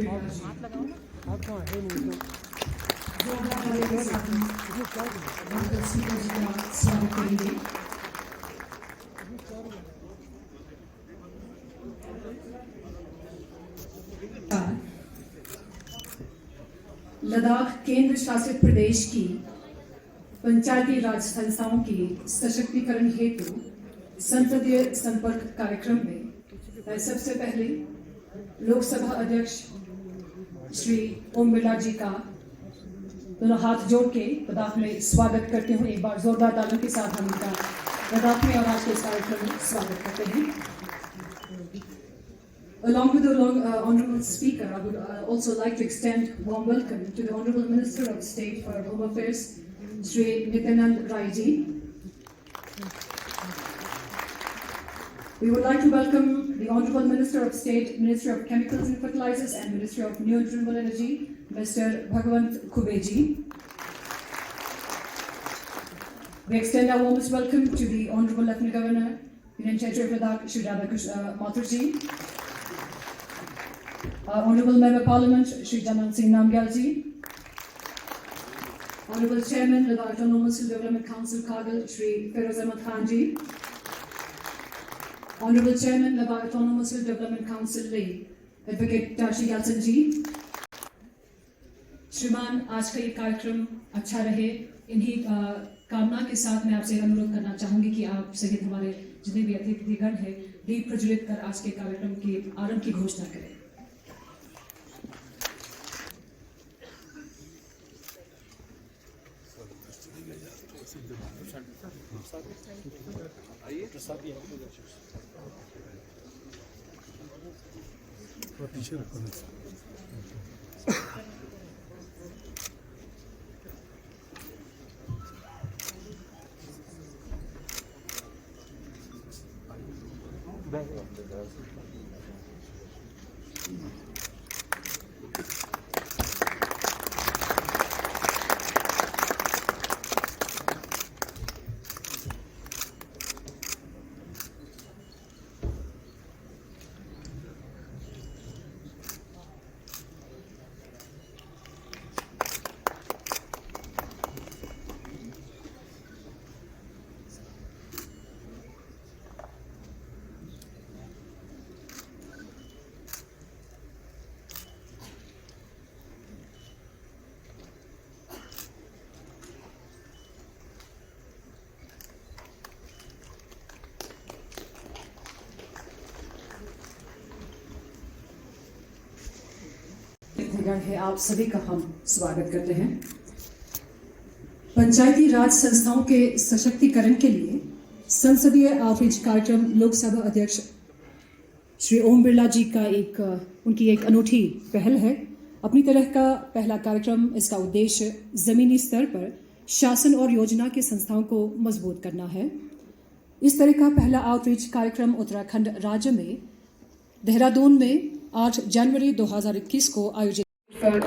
Speaker जी का स्वागत करेंगे। लद्दाख केंद्र शासित प्रदेश की पंचायती राज संस्थाओं की सशक्तिकरण हेतु संसदीय संपर्क कार्यक्रम में मैं सबसे पहले लोकसभा अध्यक्ष श्री ओम बिरला जी का दोनों हाथ जोड़ के लद्दाख में स्वागत करते हूँ। एक बार जोरदार तालियों के साथ हम इनका लद्दाख में और आज के इस कार्यक्रम में स्वागत करते हैं। Along with the Honourable Speaker, I would also like to extend warm welcome to the Honourable Minister of State for Home Affairs, Shri Nityanand Rai ji. We would like to welcome the Honourable Minister of State, Minister of Chemicals and Fertilizers and Minister of New and Renewable Energy, Mr. Bhagwant Khube ji. We extend our warmest welcome to the Honourable Lieutenant Governor, Union Territory of Ladakh, Shri Radhakrishna Mathur ji. Our Honourable Member of Parliament, Shri Jaman Singh Namgyal ji. Honourable Chairman, Ladakh Autonomous Development Council, Kargil, Shri Feroz Ahmad Khan ji. Honourable Chairman, Ladakh Autonomous Development Council, Leh, Advocate Shri Yalsan ji. श्रीमान, आज का ये कार्यक्रम अच्छा रहे, इन्हीं कामना के साथ मैं आपसे अनुरोध करना चाहूँगी कि आप सहित हमारे जितने भी अतिथिगण हैं दीप प्रज्वलित कर आज के कार्यक्रम के आरंभ की घोषणा करें। है आप सभी का हम स्वागत करते हैं। पंचायती राज संस्थाओं के सशक्तिकरण के लिए संसदीय आउटरीच कार्यक्रम लोकसभा अध्यक्ष श्री ओम बिरला जी का उनकी एक अनूठी पहल है। अपनी तरह का पहला कार्यक्रम, इसका उद्देश्य जमीनी स्तर पर शासन और योजना के संस्थाओं को मजबूत करना है। इस तरह का पहला आउटरीच कार्यक्रम उत्तराखंड राज्य में देहरादून में 8 जनवरी 2021 को आयोजित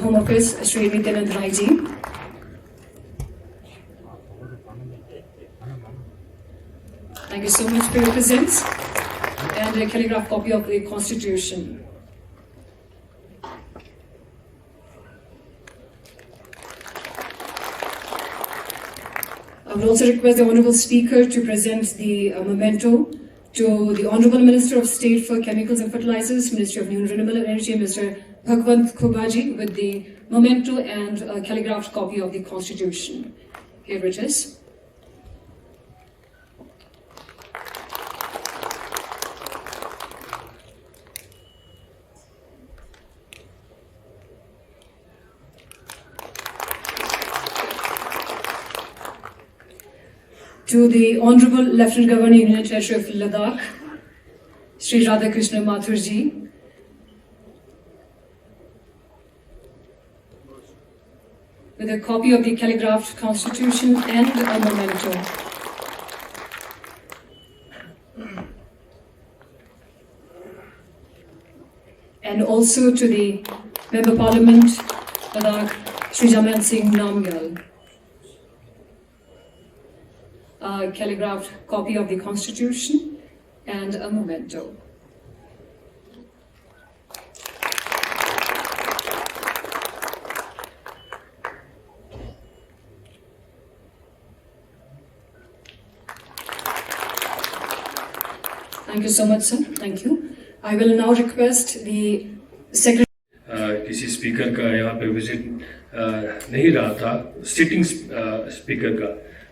home office Shri Nityanand Rai ji. Thank you so much for your presence and a calligraphed copy of the Constitution. I would also request the Honourable Speaker to present the memento to the Honourable Minister of State for Chemicals and Fertilizers, Ministry of New and Renewable Energy, Mr. Bhagwant Khube ji, with the memento and a calligraphed copy of the Constitution. Here it is. To the Honourable Lieutenant Governor, Union Territory of Ladakh, Shri Radhakrishna Mathur ji, with a copy of the calligraphed Constitution and a memento. And also to the Member of Parliament, Ladakh, Shri Jaman Singh Namgyal. A calligraphed copy of the Constitution and a memento. you so much, sir. Thank you. I will now request the secretary. किसी speaker का यहाँ पे visit नहीं रहा था, sitting speaker का,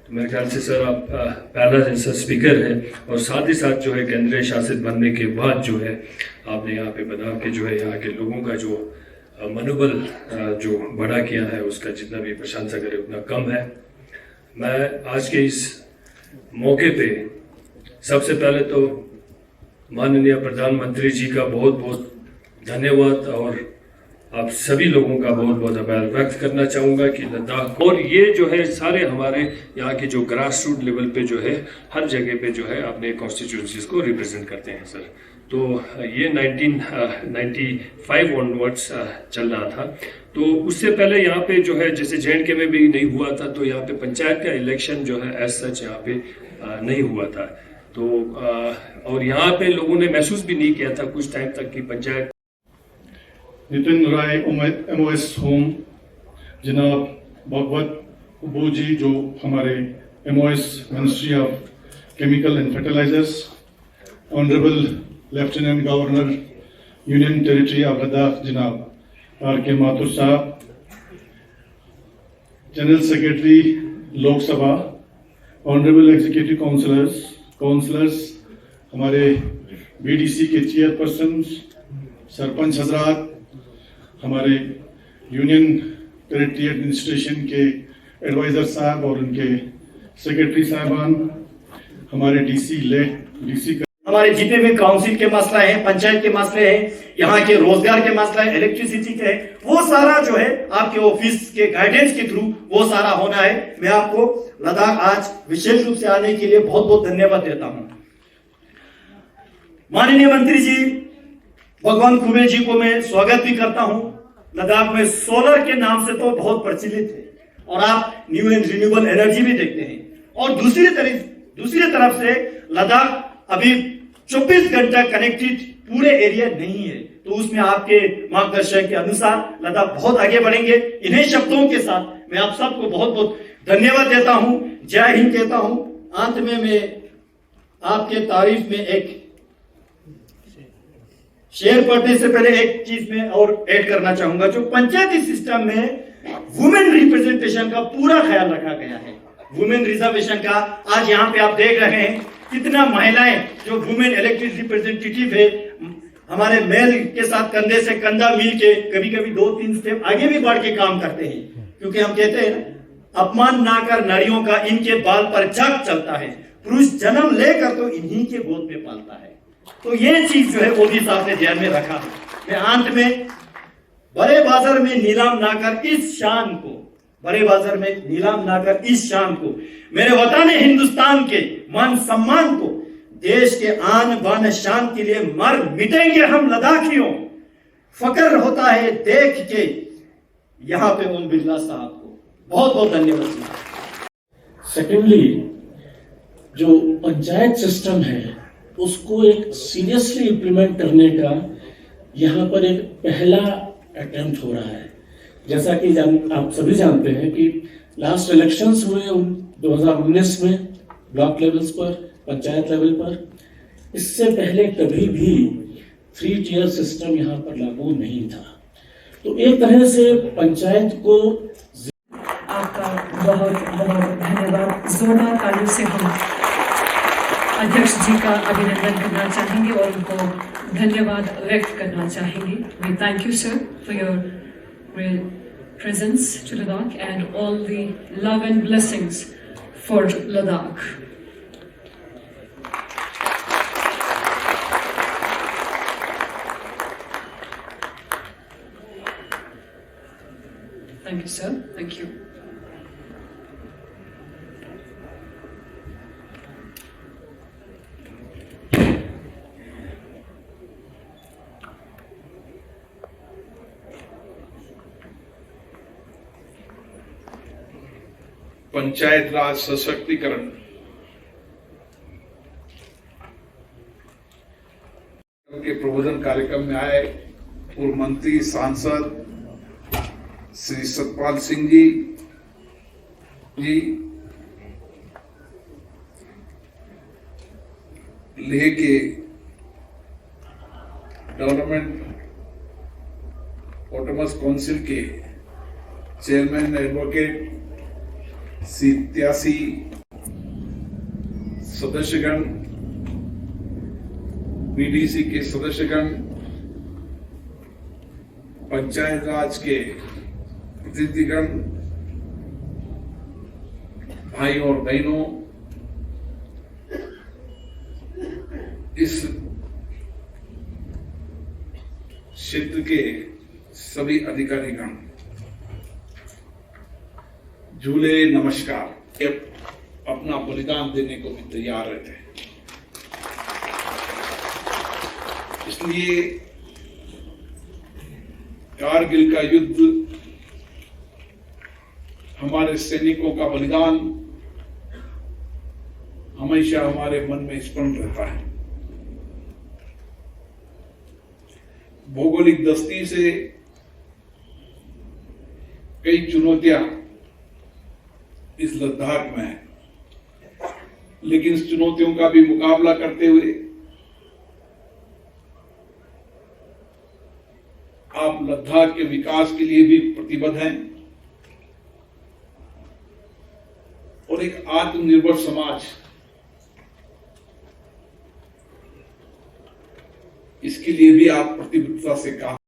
तो मेरे ख्याल से सर आप पहला जैसा स्पीकर है और साथ ही साथ जो है केंद्रीय शासित बनने के बाद जो है आपने यहाँ पे बना के जो है यहाँ के लोगों का जो मनोबल जो बड़ा किया है उसका जितना भी प्रशंसा करे उतना कम है। मैं आज के इस मौके पे सबसे पहले तो माननीय प्रधानमंत्री जी का बहुत बहुत धन्यवाद और आप सभी लोगों का बहुत बहुत आभार व्यक्त करना चाहूँगा कि लद्दाख और ये जो है सारे हमारे यहाँ के जो ग्रास रूट लेवल पे जो है हर जगह पे जो है अपने कॉन्स्टिट्यूंसीज को रिप्रेजेंट करते हैं सर। तो ये 1995 ऑनवर्ड्स चल रहा था। तो उससे पहले यहाँ पे जो है जैसे JNK में भी नहीं हुआ था, तो यहाँ पे पंचायत का इलेक्शन जो है एज सच यहाँ पे नहीं हुआ था। तो और यहाँ पे लोगों ने महसूस भी नहीं किया था कुछ टाइम तक कि पंचायत। नितिन राय MOS होम, जनाब भगवत उबू जी जो हमारे MOS ministry of chemical and fertilisers, honourable lieutenant governor union territory of Ladakh जनाब RK माथुर साहब, general secretary Lok Sabha, honourable executive councillors, हमारे BDC के चेयरपर्सन, सरपंच हजरात, हमारे यूनियन टेरिटरी एडमिनिस्ट्रेशन के एडवाइजर साहब और उनके सेक्रेटरी साहबान, हमारे DC हमारे जितने भी काउंसिल के मसला है, पंचायत के मसले हैं, यहाँ के रोजगार के मसला है, इलेक्ट्रिसिटी के है, वो सारा जो है आपके ऑफिस के गाइडेंस के थ्रू वो सारा होना है। मैं आपको लद्दाख आज विशेष रूप से आने के लिए बहुत बहुत धन्यवाद देता हूं। माननीय मंत्री जी भगवान कुबेर जी को मैं स्वागत भी करता हूं। लद्दाख में सोलर के नाम से तो बहुत प्रचलित है और आप न्यू एंड रिन्यूएबल एनर्जी भी देखते हैं, और दूसरी तरफ से लद्दाख अभी 24 घंटा कनेक्टेड पूरे एरिया नहीं है, तो उसमें आपके मार्गदर्शन के अनुसार लद्दाख बहुत आगे बढ़ेंगे। इन्हीं शब्दों के साथ मैं आप सबको बहुत बहुत धन्यवाद देता हूं, जय हिंद कहता हूं। अंत में मैं आपके तारीफ में एक शेर पढ़ने से पहले एक चीज में और ऐड करना चाहूंगा। जो पंचायती सिस्टम में वुमेन रिप्रेजेंटेशन का पूरा ख्याल रखा गया है, वुमेन रिजर्वेशन का, आज यहाँ पे आप देख रहे हैं कितना महिलाएं जो वुमेन इलेक्टेड रिप्रेजेंटेटिव है हमारे मेल के साथ कंधे से कंधा मिल के कभी कभी 2-3 स्टेप आगे भी बढ़ के काम करते हैं, क्योंकि हम कहते हैं अपमान ना कर नारियों का, इनके बाल पर जग चलता है, पुरुष जन्म लेकर तो इन्हीं के गोद में पालता है। तो ये चीज जो है मोदी साहब ने ध्यान में रखा है। मैं अंत में बड़े बाजार में नीलाम ना कर इस शान को, बड़े बाजार में नीलाम ना कर इस शान को, मेरे वतन हिंदुस्तान के मान सम्मान को, देश के आन बान शान के लिए मर मिटेंगे हम लद्दाखियों, फकर होता है देख के यहाँ पे ओम बिरला साहब को बहुत बहुत धन्यवाद। सेकेंडली, जो पंचायत सिस्टम है उसको एक सीरियसली इम्प्लीमेंट करने का यहाँ पर एक पहला अटेम्प्ट हो रहा है। जैसा कि आप सभी जानते हैं कि लास्ट इलेक्शंस हुए 2019 में ब्लॉक लेवल्स पर, पंचायत लेवल पर। इससे पहले कभी भी 3 टियर सिस्टम यहाँ पर लागू नहीं था। तो एक तरह से पंचायत को आपका बहुत बहुत धन्यवाद। जोरदार तालियों से हम अध्यक्ष जी का अभिनंदन करना चाहेंगे और उनको धन्यवाद व्यक्त करना चाहेंगे। We thank you, sir, for your presence to Ladakh and all the love and blessings for Ladakh. Thank you, sir. Thank you. Panchayat राज सशक्तिकरण के प्रबोधन कार्यक्रम में आए पूर्व मंत्री सांसद श्री सतपाल सिंह जी लेह के डेवलपमेंट ऑटोनमस काउंसिल के चेयरमैन एडवोकेट 87 सदस्यगण, बीडीसी के सदस्यगण, पंचायत राज के प्रतिनिधिगण, भाई और बहनों, इस क्षेत्र के सभी अधिकारीगण, झूले नमस्कार। ये अपना बलिदान देने को भी तैयार रहते हैं। इसलिए कारगिल का युद्ध हमारे सैनिकों का बलिदान हमेशा हमारे मन में स्मरण रहता है। भौगोलिक दृष्टि से कई चुनौतियां इस लद्दाख में है, लेकिन इस चुनौतियों का भी मुकाबला करते हुए आप लद्दाख के विकास के लिए भी प्रतिबद्ध हैं और एक आत्मनिर्भर समाज, इसके लिए भी आप प्रतिबद्धता से काम